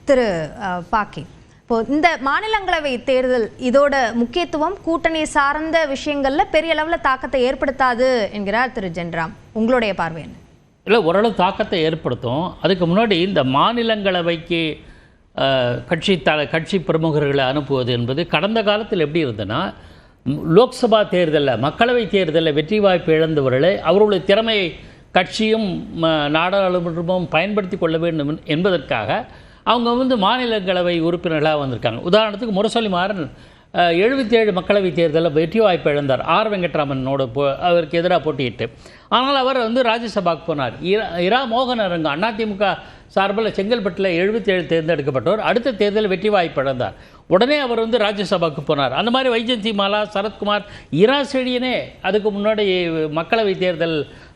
திரு பாக்கி, இப்போ இந்த மாநிலங்களவை தேர்தல் இதோட முக்கியத்துவம் கூட்டணி சார்ந்த விஷயங்கள்ல பெரிய அளவில் தாக்கத்தை ஏற்படுத்தாது என்கிறார் திரு ஜென்ராம். உங்களுடைய பார்வை என்ன? இல்லை, ஓரளவு தாக்கத்தை ஏற்படுத்தும். அதுக்கு முன்னாடி இந்த மாநிலங்களவைக்கு கட்சி பிரமுகர்களை அனுப்புவது என்பது கடந்த காலத்தில் எப்படி இருந்ததுன்னா, லோக்சபா தேர்தலில் மக்களவை தேர்தலில் வெற்றி வாய்ப்பு இழந்தவர்களை அவர்களுடைய திறமையை கட்சியும் நாடாளுமன்றமும் பயன்படுத்தி கொள்ள வேண்டும் என்பதற்காக அவங்க மாநிலங்களவை உறுப்பினர்களாக வந்திருக்காங்க. உதாரணத்துக்கு முரசொலி மாறன் 77 மக்களவை தேர்தலில் வெற்றி வாய்ப்பு இழந்தார். ஆர் வெங்கட்ராமனோட அவருக்கு எதிராக போட்டியிட்டு. ஆனால் அவர் ராஜ்யசபாவுக்கு போனார். இரா மோகன் அரங்கு அதிமுக சார்பில் செங்கல்பட்டில் 77 தேர்ந்தெடுக்கப்பட்டவர் அடுத்த தேர்தலில் வெற்றி வாய்ப்பு இழந்தார். உடனே அவர் ராஜ்யசபாவுக்கு போனார். அந்த மாதிரி வைஜெயந்தி மாலா, சரத்குமார், இரா செழியனே அதுக்கு முன்னாடி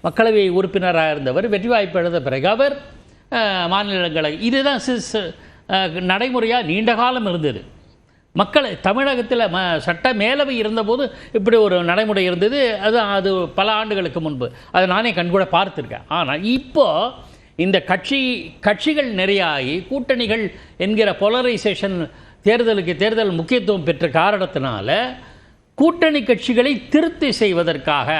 மக்களவை உறுப்பினராக இருந்தவர் வெற்றி வாய்ப்பு இழந்த பிறகு அவர் மாநிலங்களவை. இதுதான் நடைமுறையாக நீண்ட காலம் இருந்தது. தமிழகத்தில் சட்ட மேலவை இருந்தபோது இப்படி ஒரு நடைமுறை இருந்தது. அது பல ஆண்டுகளுக்கு முன்பு அதை நானே கண்கூட பார்த்துருக்கேன். ஆனால் இப்போது இந்த கட்சிகள் நிறையாகி கூட்டணிகள் என்கிற போலரைசேஷன் தேர்தல் முக்கியத்துவம் பெற்ற காரணத்தினால கூட்டணி கட்சிகளை திருத்தி செய்வதற்காக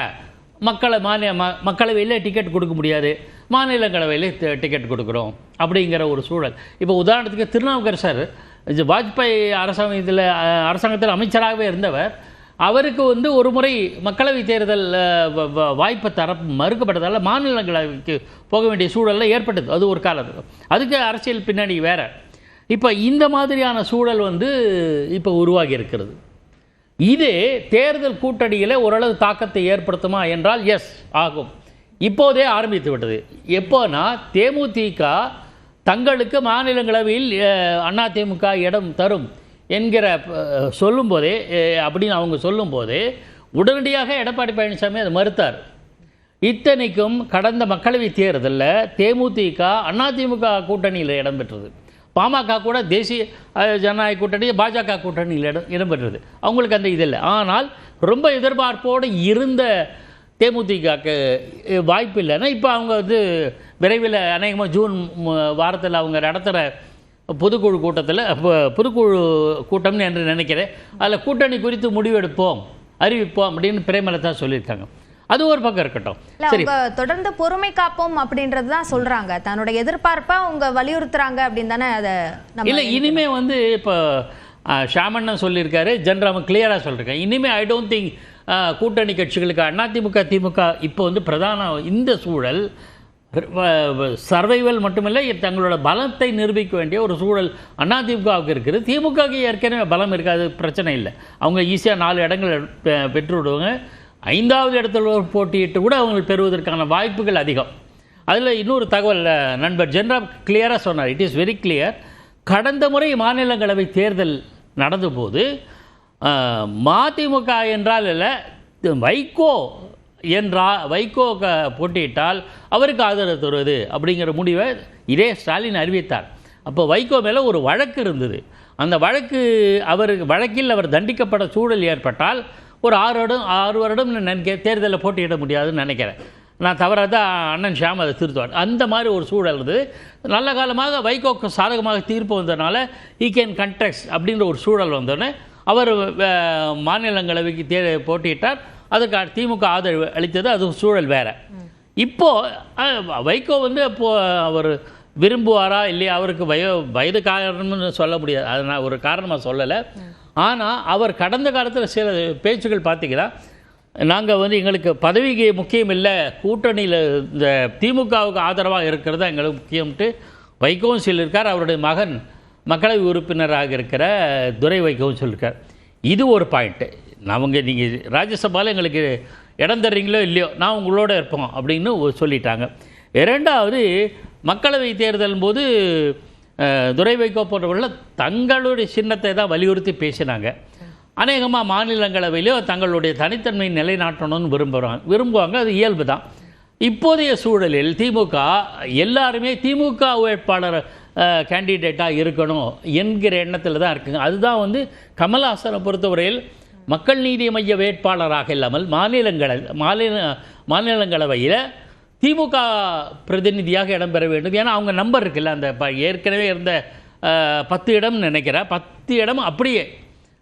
மக்களவையில் டிக்கெட் கொடுக்க முடியாது, மாநிலங்களவையில் டிக்கெட் கொடுக்குறோம் அப்படிங்கிற ஒரு சூழல். இப்போ உதாரணத்துக்கு திருநாவுக்கரசர் சார் வாஜ்பாய் அரசாங்கத்தில் அமைச்சராகவே இருந்தவர். அவருக்கு ஒரு முறை மக்களவை தேர்தல் வாய்ப்பு மறுக்கப்பட்டதால் மாநிலங்களவைக்கு போக வேண்டிய சூழலில் ஏற்பட்டது. அது ஒரு காலத்துக்கு. அதுக்கு அரசியல் பின்னணி வேறு. இப்போ இந்த மாதிரியான சூழல் இப்போ உருவாகி இருக்கிறது. இது தேர்தல் கூட்டணியில் ஓரளவு தாக்கத்தை ஏற்படுத்துமா என்றால் எஸ், ஆகும். இப்போதே ஆரம்பித்து விட்டது. எப்போனா தேமுதிக தங்களுக்கு மாநிலங்களவையில் அதிமுக இடம் தரும் என்கிற சொல்லும்போதே அப்படின்னு அவங்க சொல்லும்போதே உடனடியாக எடப்பாடி பழனிசாமி அதை மறுத்தார். இத்தனைக்கும் கடந்த மக்களவை தேர்தலில் தேமுதிக அதிமுக கூட்டணியில் இடம்பெற்றது. பாமக கூட தேசிய ஜனநாயக கூட்டணி, பாஜக கூட்டணியில் இடம்பெற்றது. அவங்களுக்கு அந்த இதில்லை. ஆனால் ரொம்ப எதிர்பார்ப்போடு இருந்த தேமுதிகக்கு வாய்ப்பு இல்லைன்னா இப்போ அவங்க விரைவில் அநேகமாக ஜூன் வாரத்தில் அவங்க நடத்துகிற பொதுக்குழு கூட்டத்தில் பொதுக்குழு கூட்டம்னு என்று நினைக்கிறேன். அதில் கூட்டணி குறித்து முடிவெடுப்போம், அறிவிப்போம் அப்படின்னு பிரேமலதா சொல்லியிருக்காங்க. அது ஒரு பக்கம் இருக்கட்டும். சரி, தொடர்ந்து பொறுமை காப்போம் அப்படின்றது தான் சொல்கிறாங்க. தன்னுடைய எதிர்பார்ப்பை அவங்க வலியுறுத்துறாங்க அப்படின்னு தானே அதை இல்லை. இனிமே இப்போ ஷாமண்ணன் சொல்லியிருக்காரு, ஜென்ராமன் கிளியராக சொல்லியிருக்காங்க. இனிமேல் ஐ டோன்ட் திங்க் கூட்டணி கட்சிகளுக்கு அதிமுக திமுக இப்போ பிரதான இந்த சூழல் சர்வைவல் மட்டுமில்லை, தங்களோட பலத்தை நிரூபிக்க வேண்டிய ஒரு சூழல் அதிமுகவுக்கு இருக்குது. திமுகவுக்கு ஏற்கனவே பலம் இருக்காது, பிரச்சனை இல்லை. அவங்க ஈஸியாக 4 இடங்கள் பெற்று விடுவாங்க. 5வது இடத்துல போட்டியிட்டு கூட அவங்க பெறுவதற்கான வாய்ப்புகள் அதிகம். அதில் இன்னொரு தகவல் நண்பர் ஜென்ராம் கிளியராக சொன்னார். It is very clear. கடந்த முறை மாநிலங்களவை தேர்தல் நடந்தபோது மதிமுக என்றால் இல்லை, வைகோ போட்டியிட்டால் அவருக்கு ஆதரவு தருவது அப்படிங்கிற முடிவை இதே ஸ்டாலின் அறிவித்தார். அப்போ வைகோ மேலே ஒரு வழக்கு இருந்தது. அந்த வழக்கில் அவர் தண்டிக்கப்பட சூழல் ஏற்பட்டால் ஒரு 6 வருடம் தேர்தலில் போட்டியிட முடியாதுன்னு நினைக்கிறேன். நான் தவறாக தான் அண்ணன் ஷியாம் அதை திருத்துவார். அந்த மாதிரி ஒரு சூழல் இருந்தது. நல்ல காலமாக வைகோக்கு சாதகமாக தீர்ப்பு வந்ததுனால ஈ கேன் கண்டெக்ட் அப்படின்ற ஒரு சூழல் வந்தோடனே அவர் மாநிலங்களவைக்கு போட்டியிட்டார். அதுக்கு திமுக ஆதரவு அளித்தது. அது சூழல் வேறு. இப்போது வைகோ இப்போது அவர் விரும்புவாரா இல்லையா, அவருக்கு வயது காரணம்னு சொல்ல முடியாது, அதை நான் ஒரு காரணமாக சொல்லலை. ஆனால் அவர் கடந்த காலத்தில் சில பேச்சுக்கள் பார்த்தீங்கன்னா, நாங்கள் எங்களுக்கு பதவிக்கு முக்கியம் இல்லை, கூட்டணியில் இந்த திமுகவுக்கு ஆதரவாக இருக்கிறது தான் எங்களுக்கு முக்கியம்ட்டு வைகவும் சொல்லியிருக்கார். அவருடைய மகன் மக்களவை உறுப்பினராக இருக்கிற துரை வைகவும் சொல்லியிருக்கார். இது ஒரு பாயிண்ட்டு. நீங்கள் ராஜ்யசபாவில் எங்களுக்கு இடம் தர்றீங்களோ இல்லையோ நான் உங்களோட இருப்போம் அப்படின்னு சொல்லிட்டாங்க. 2வது மக்களவை தேர்தல் போது துரை வைகோ போன்றவர்கள் தங்களுடைய சின்னத்தை தான் வலியுறுத்தி பேசினாங்க. அநேகமாக மாநிலங்களவையிலோ தங்களுடைய தனித்தன்மையை நிலைநாட்டணும்னு விரும்புவாங்க. அது இயல்பு தான். இப்போதைய சூழலில் திமுக எல்லாருமே திமுக வேட்பாளர் கேண்டிடேட்டாக இருக்கணும் என்கிற எண்ணத்தில் தான் இருக்குங்க. அதுதான் கமல்ஹாசனை பொறுத்தவரையில் மக்கள் நீதி மைய வேட்பாளராக இல்லாமல் மாநிலங்களவையில் திமுக பிரதிநிதியாக இடம்பெற வேண்டும். ஏன்னா அவங்க நம்பர் இருக்குல்ல, அந்த ஏற்கனவே இருந்த 10 இடம் நினைக்கிறேன். 10 இடம் அப்படியே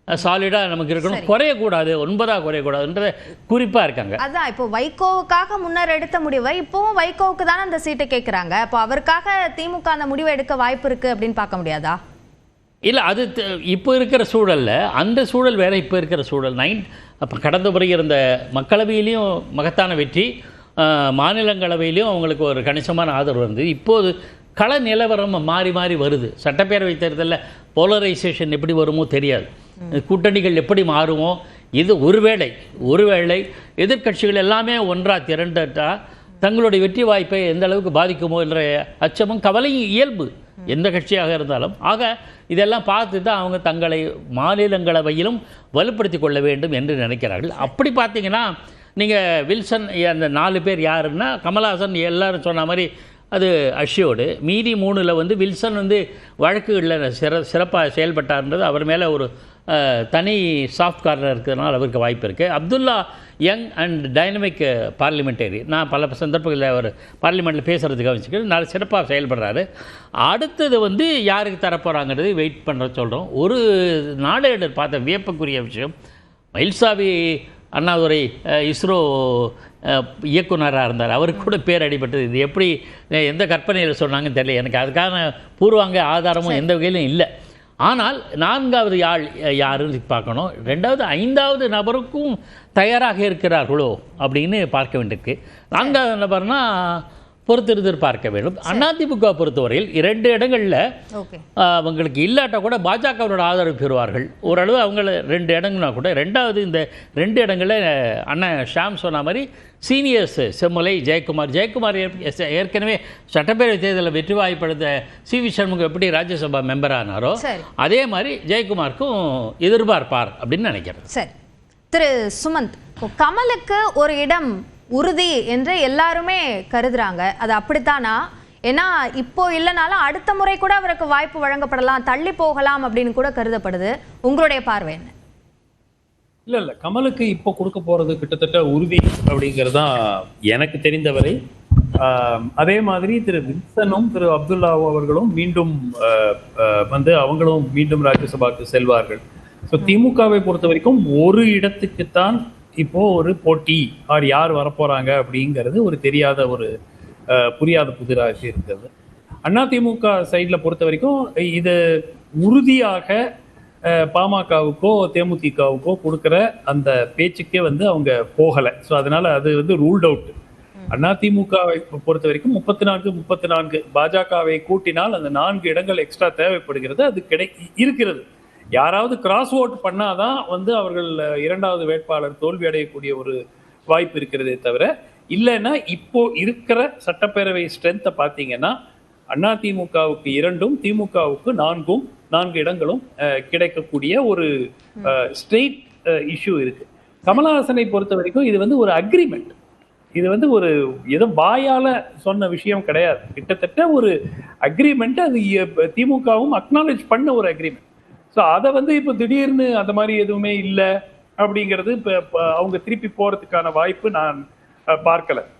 சாலிடாக நமக்கு இருக்கணும், குறையக்கூடாது, 9ஆக குறையக்கூடாதுன்றத குறிப்பாக இருக்காங்க. அதான் இப்போ வைகோவுக்காக முன்னர் எடுத்த முடிவை இப்போவும் வைகோவுக்கு தானே அந்த சீட்டை கேட்குறாங்க. அப்போ அவருக்காக திமுக அந்த முடிவை எடுக்க வாய்ப்பு இருக்குது அப்படின்னு பார்க்க முடியாதா? இல்லை, அது இப்போ இருக்கிற சூழலில் அந்த சூழல் வேறு. இப்போ இருக்கிற சூழல் அப்போ கடந்த முறை இருந்த மக்களவையிலையும் மகத்தான வெற்றி, மாநிலங்களவையிலையும் அவங்களுக்கு ஒரு கணிசமான ஆதரவு இருந்தது. இப்போது கள நிலவரம் மாறி மாறி வருது. சட்டப்பேரவை தேர்தலில் போலரைசேஷன் எப்படி வருமோ தெரியாது, கூட்டணிகள் எப்படி மாறுமோ. இது ஒருவேளை எதிர்க்கட்சிகள் எல்லாமே ஒன்றாக திரண்டா தங்களுடைய வெற்றி வாய்ப்பை எந்த அளவுக்கு பாதிக்குமோ என்ற அச்சமும் கவலையும் இயல்பு எந்த கட்சியாக இருந்தாலும். ஆக இதெல்லாம் பார்த்து தான் அவங்க தங்களை மாநிலங்களவையிலும் வலுப்படுத்தி கொள்ள வேண்டும் என்று நினைக்கிறார்கள். அப்படி பார்த்தீங்கன்னா நீங்கள் வில்சன் அந்த 4 பேர் யாருன்னா, கமல்ஹாசன் எல்லாரும் சொன்ன மாதிரி அது அஷ்யோடு. மீதி 3ல் வந்து வில்சன் வந்து வழக்குகளில் சிறப்பாக செயல்பட்டார்ன்றது அவர் மேலே ஒரு தனி சாஃப்ட் கார்னர் இருக்கிறதுனால அவருக்கு வாய்ப்பு இருக்குது. Abdullah young and dynamic parliamentary, நான் பல சந்தர்ப்பங்களில் அவர் பார்லிமெண்ட்டில் பேசுகிறதுக்கு கவனிச்சுக்கிறேன், நல்ல சிறப்பாக செயல்படுறாரு. அடுத்தது வந்து யாருக்கு தரப்போகிறாங்கிறது வெயிட் பண்ணுற சொல்கிறோம். ஒரு நாளேடர் பார்த்த வியப்புக்குரிய விஷயம், மயில்சாமி அண்ணாதுரை இஸ்ரோ இயக்குனராக இருந்தார், அவருக்கு கூட பேர் அடிபட்டது. இது எப்படி எந்த கற்பனையில் சொன்னாங்கன்னு தெரியல, எனக்கு அதுக்கான பூர்வாங்க ஆதாரமும் எந்த வகையிலும் இல்லை. ஆனால் 4வது யாருன்னு பார்க்கணும். 2வது 5வது நபருக்கும் தயாராக இருக்கிறார்களோ அப்படின்னு பார்க்க வேண்டியிருக்கு. 4வது நபர்னா பொறுத்திருந்து பார்க்க வேண்டும். அதிமுக பொறுத்தவரையில் 2 இடங்களில் அவங்களுக்கு இல்லாட்டா கூட பாஜகவோட ஆதரவு பெறுவார்கள். ஓரளவு அவங்கள 2 இடங்கள்னா கூட 2வது இந்த 2 இடங்களில் அண்ணன் ஷாம் சொன்ன மாதிரி சீனியர்ஸ் செம்மலை ஜெயக்குமார் ஏற்கனவே சட்டப்பேரவை தேர்தலில் வெற்றி வாய்ப்படுத்த சி.வி. சண்முகம் எப்படி ராஜ்யசபா மெம்பர் ஆனாரோ அதே மாதிரி ஜெயக்குமாருக்கும் எதிர்பார்ப்பார் அப்படின்னு நினைக்கிறேன். சரி, திரு சுமந்த், கமலுக்கு ஒரு இடம் உறுதி என்று எல்லாருமே கருதுறாங்க, அது அப்படித்தானா? ஏன்னா இப்போ இல்லைனாலும் அடுத்த முறை கூட அவருக்கு வாய்ப்பு வழங்கப்படலாம், தள்ளி போகலாம் அப்படின்னு கூட கருதப்படுது. உங்களுடைய பார்வை என்ன? இல்ல கமலுக்கு இப்போ கொடுக்க போறது கிட்டத்தட்ட உறுதி அப்படிங்கிறது தான் எனக்கு தெரிந்தவரை. அதே மாதிரி திரு வில்சனும் திரு அப்துல்லா அவர்களும் மீண்டும் வந்து அவங்களும் மீண்டும் ராஜ்யசபாக்கு செல்வார்கள். ஸோ திமுகவை பொறுத்த வரைக்கும் ஒரு இடத்துக்குத்தான் இப்போ ஒரு போட்டி, யார் வரப்போறாங்க அப்படிங்கிறது ஒரு தெரியாத ஒரு புரியாத புதிராக இருக்கிறது. அதிமுக சைட்ல பொறுத்த வரைக்கும் இது உறுதியாக பாமகவுக்கோ தேமுதிகவுக்கோ கொடுக்குற அந்த பேச்சுக்கே வந்து அவங்க போகலை. ஸோ அதனால அது வந்து ரூல்ட் அவுட். அதிமுகவை பொறுத்த வரைக்கும் 34 பாஜகவை கூட்டினால் அந்த 4 இடங்கள் எக்ஸ்ட்ரா தேவைப்படுகிறது, அது இருக்கிறது. யாராவது கிராஸ் ஓட் பண்ணாதான் வந்து அவர்கள் 2வது வேட்பாளர் தோல்வி அடையக்கூடிய ஒரு வாய்ப்பு இருக்கிறதே தவிர, இல்லைன்னா இப்போ இருக்கிற சட்டப்பேரவை ஸ்ட்ரென்த்தை பார்த்தீங்கன்னா அதிமுகவுக்கு 2ம் திமுகவுக்கு 4 இடங்களும் கிடைக்கக்கூடிய ஒரு ஸ்ட்ரெயிட் இஷ்யூ இருக்கு. கமல்ஹாசனை பொறுத்த வரைக்கும் இது வந்து ஒரு அக்ரிமெண்ட், இது வந்து ஒரு ஏதோ வாயால சொன்ன விஷயம் கிடையாது, கிட்டத்தட்ட ஒரு அக்ரிமெண்ட். அது திமுகவும் அக்னாலேஜ் பண்ண ஒரு அக்ரிமெண்ட். ஸோ அதை வந்து இப்போ திடீர்னு அந்த மாதிரி எதுவுமே இல்லை அப்படிங்கிறது இப்போ அவங்க திருப்பி போறதுக்கான வாய்ப்பு நான் பார்க்கல.